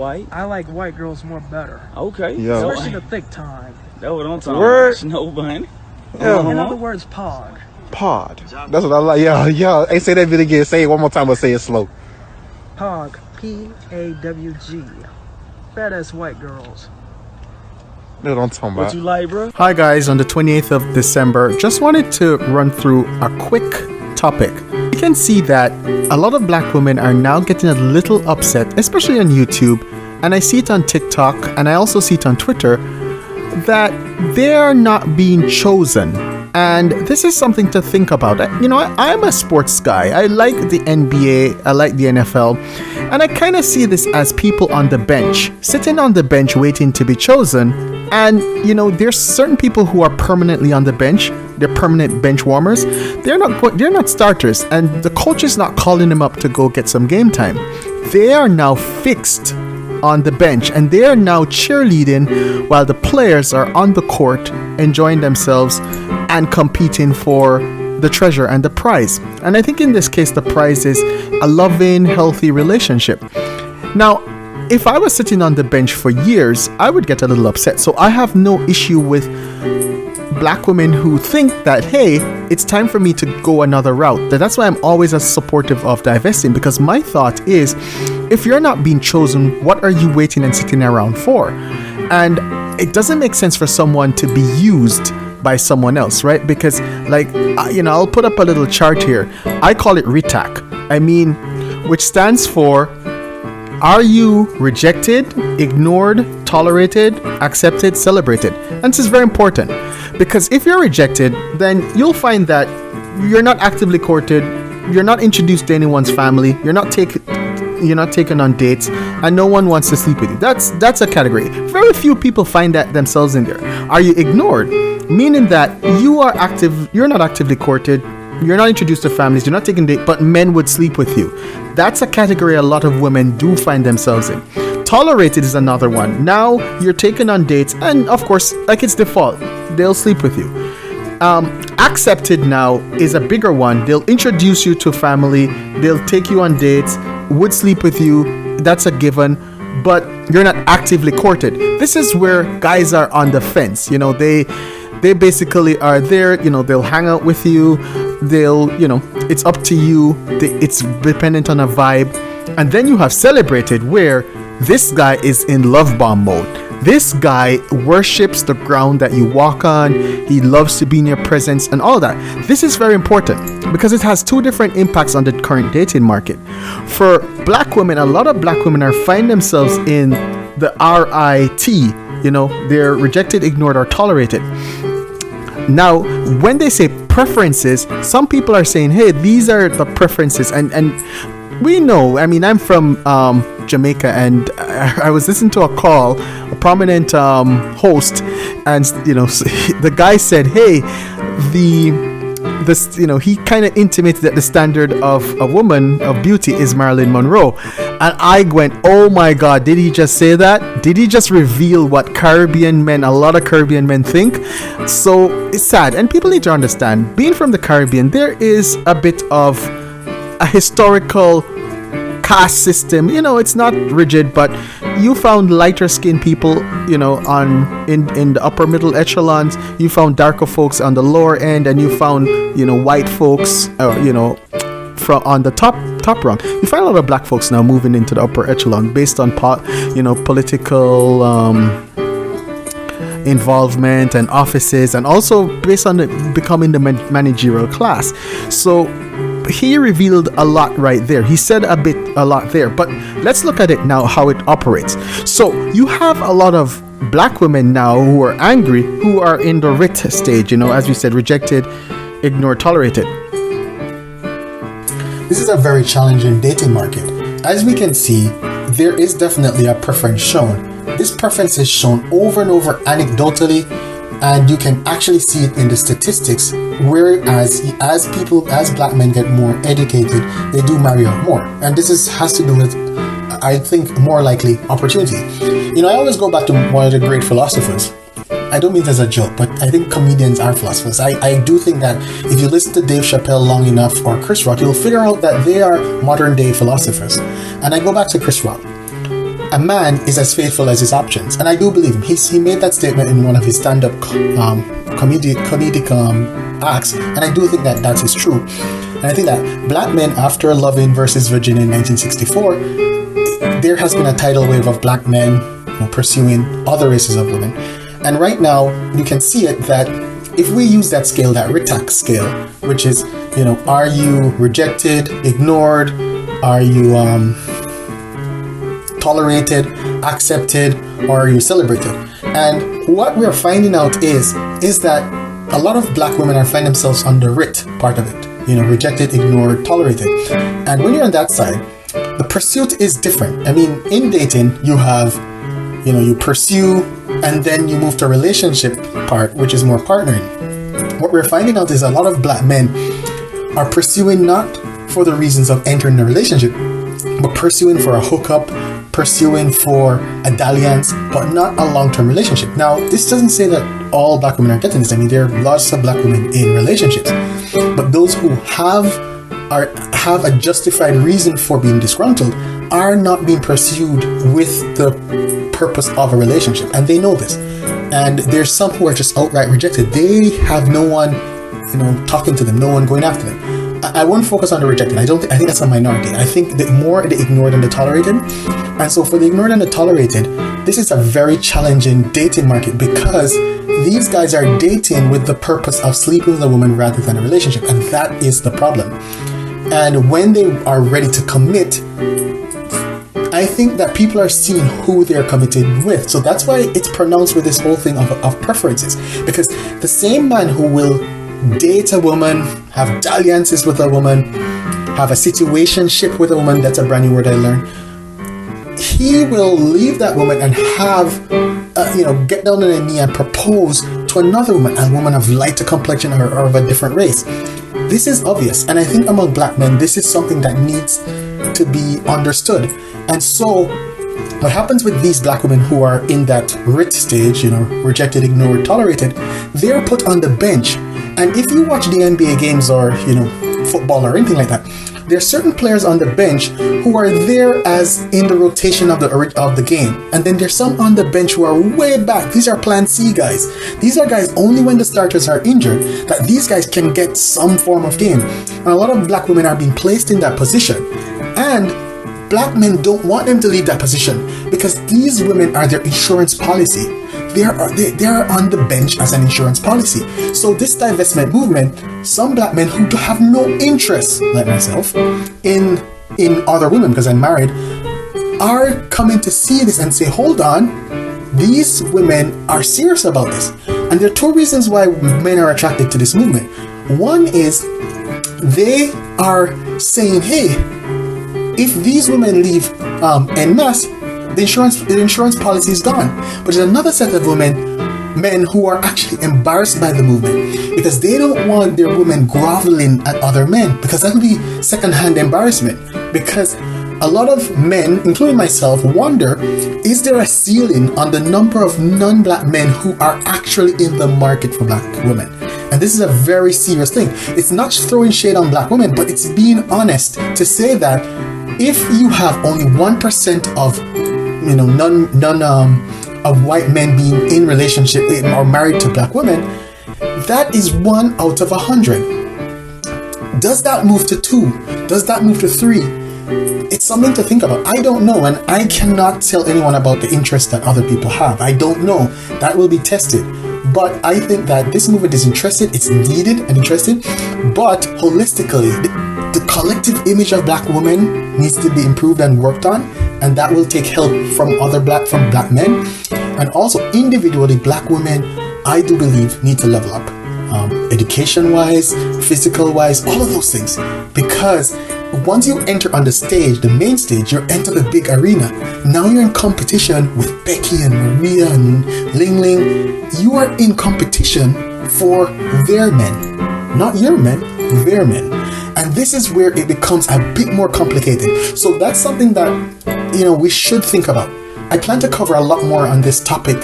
white. I like white girls more better. Okay. Yeah. Especially the thick time. That's what I'm talking Word. about. Snow bunny. Yeah. In other words, pog. Pod. That's what I like. Yeah. Hey, say that bit again. Say it one more time, but say it slow. Pog. P-A-W-G. Badass white girls. That's what I'm talking about. What you like, bro? Hi guys, on the 28th of December, just wanted to run through a quick topic. You can see that a lot of black women are now getting a little upset, especially on YouTube, and I see it on TikTok, and I also see it on Twitter, that they are not being chosen. And this is something to think about. I'm a sports guy. I like the NBA, I like the NFL, and I kind of see this as people on the bench, sitting on the bench waiting to be chosen. And, there's certain people who are permanently on the bench. They're permanent bench warmers. They're not starters, and the coach is not calling them up to go get some game time. They are now fixed on the bench, and they are now cheerleading while the players are on the court enjoying themselves and competing for the treasure and the prize. And I think in this case the prize is a loving, healthy relationship. Now, if I was sitting on the bench for years, I would get a little upset. So I have no issue with black women who think that, hey, it's time for me to go another route. That's why I'm always as supportive of divesting, because my thought is, if you're not being chosen, what are you waiting and sitting around for? And it doesn't make sense for someone to be used by someone else, right? Because I'll put up a little chart here. I call it RETAC. Which stands for, are you rejected, ignored, tolerated, accepted, celebrated? And this is very important, because if you're rejected, then you'll find that you're not actively courted, you're not introduced to anyone's family, you're not taken on dates, and no one wants to sleep with you. That's a category. Very few people find that themselves in there. Are you ignored? Meaning that you're not actively courted, you're not introduced to families, you're not taking dates, but men would sleep with you. That's a category a lot of women do find themselves in. Tolerated is another one. Now you're taken on dates, and of course, like it's default, they'll sleep with you. Accepted now is a bigger one. They'll introduce you to family, they'll take you on dates, would sleep with you, that's a given, but you're not actively courted. This is where guys are on the fence. They basically are there, they'll hang out with you, it's up to you, it's dependent on a vibe. And then you have celebrated, where this guy is in love bomb mode. This guy worships the ground that you walk on. He loves to be in your presence and all that. This is very important because it has two different impacts on the current dating market. For black women, a lot of black women are finding themselves in the RIT, they're rejected, ignored, or tolerated. Now, when they say preferences, some people are saying, hey, these are the preferences. And we know, I'm from Jamaica, and I was listening to a call, a prominent host, and the guy said, hey, he kind of intimated that the standard of a woman of beauty is Marilyn Monroe. And I went, oh my God, did he just say that? Did he just reveal what a lot of Caribbean men think? So it's sad, and people need to understand, being from the Caribbean, there is a bit of a historical caste system. It's not rigid, but you found lighter skinned people, in the upper middle echelons. You found darker folks on the lower end, and you found, white folks, from on the top rung. You find a lot of black folks now moving into the upper echelon based on political involvement and offices, and also based on becoming the managerial class. So he revealed a lot right there. He said a lot there, but let's look at it now, how it operates. So you have a lot of black women now who are angry, who are in the RIT stage, as we said, rejected, ignored, tolerated. This is a very challenging dating market. As we can see, there is definitely a preference shown. This preference is shown over and over anecdotally, and you can actually see it in the statistics, whereas as black men get more educated, they do marry out more. And this has to do with, I think, more likely opportunity. I always go back to one of the great philosophers. I don't mean it as a joke, but I think comedians are philosophers. I do think that if you listen to Dave Chappelle long enough, or Chris Rock, you'll figure out that they are modern day philosophers. And I go back to Chris Rock. a man is as faithful as his options, and I do believe him. He made that statement in one of his stand-up comedic acts, and I do think that that is true. And I think that black men, after Loving versus Virginia in 1964, there has been a tidal wave of black men pursuing other races of women. And right now, you can see it that if we use that scale, that RITAC scale, which is, are you rejected, ignored, are you tolerated, accepted, or are you celebrated? And what we're finding out is that a lot of black women are finding themselves on the RIT part of it, rejected, ignored, tolerated. And when you're on that side, the pursuit is different. I mean, in dating, you have, you pursue and then you move to relationship part, which is more partnering. What we're finding out is a lot of black men are pursuing not for the reasons of entering a relationship, but pursuing for a hookup, pursuing for a dalliance, but not a long-term relationship. Now, this doesn't say that all black women are getting this. I mean, there are lots of black women in relationships, but those who have a justified reason for being disgruntled are not being pursued with the purpose of a relationship, and they know this. And there's some who are just outright rejected. They have no one, talking to them, no one going after them. I won't focus on the rejected. I think that's a minority. I think that more the ignored and the tolerated. And so for the ignored and the tolerated, this is a very challenging dating market because these guys are dating with the purpose of sleeping with a woman rather than a relationship, and that is the problem. And when they are ready to commit, I think that people are seeing who they're committed with. So that's why it's pronounced with this whole thing of preferences. Because the same man who will date a woman, have dalliances with a woman, have a situationship with a woman, that's a brand new word I learned, he will leave that woman and have, get down on a knee and propose to another woman, a woman of lighter complexion or of a different race. This is obvious. And I think among black men, this is something that needs to be understood. And so what happens with these black women who are in that RIT stage, rejected, ignored, tolerated, they're put on the bench. And if you watch the NBA games or, football or anything like that, there are certain players on the bench who are there as in the rotation of the game. And then there's some on the bench who are way back. These are plan C guys. These are guys only when the starters are injured that these guys can get some form of game. And a lot of black women are being placed in that position. And black men don't want them to leave that position because these women are their insurance policy. They are on the bench as an insurance policy. So this divestment movement, some black men who have no interest, like myself, in other women because I'm married, are coming to see this and say, hold on, these women are serious about this. And there are two reasons why men are attracted to this movement. One is they are saying, hey, if these women leave en masse, the insurance policy is gone. But there's another set of men who are actually embarrassed by the movement because they don't want their women groveling at other men because that will be secondhand embarrassment. Because a lot of men, including myself, wonder, is there a ceiling on the number of non-black men who are actually in the market for black women? And this is a very serious thing. It's not just throwing shade on black women, but it's being honest to say that if you have only 1% of of white men being in relationship or married to black women, that is 1 out of 100. Does that move to 2? Does that move to 3? It's something to think about. I don't know, and I cannot tell anyone about the interest that other people have. I don't know. That will be tested. But I think that this movement is interested, it's needed and interested, but holistically, the collective image of black women needs to be improved and worked on, and that will take help from black men. And also individually, black women, I do believe, need to level up. Education-wise, physical-wise, all of those things. Because once you enter on the stage, the main stage, you enter the big arena. Now you're in competition with Becky and Maria and Ling Ling. You are in competition for their men. Not your men, their men. And this is where it becomes a bit more complicated. So that's something that, we should think about. I plan to cover a lot more on this topic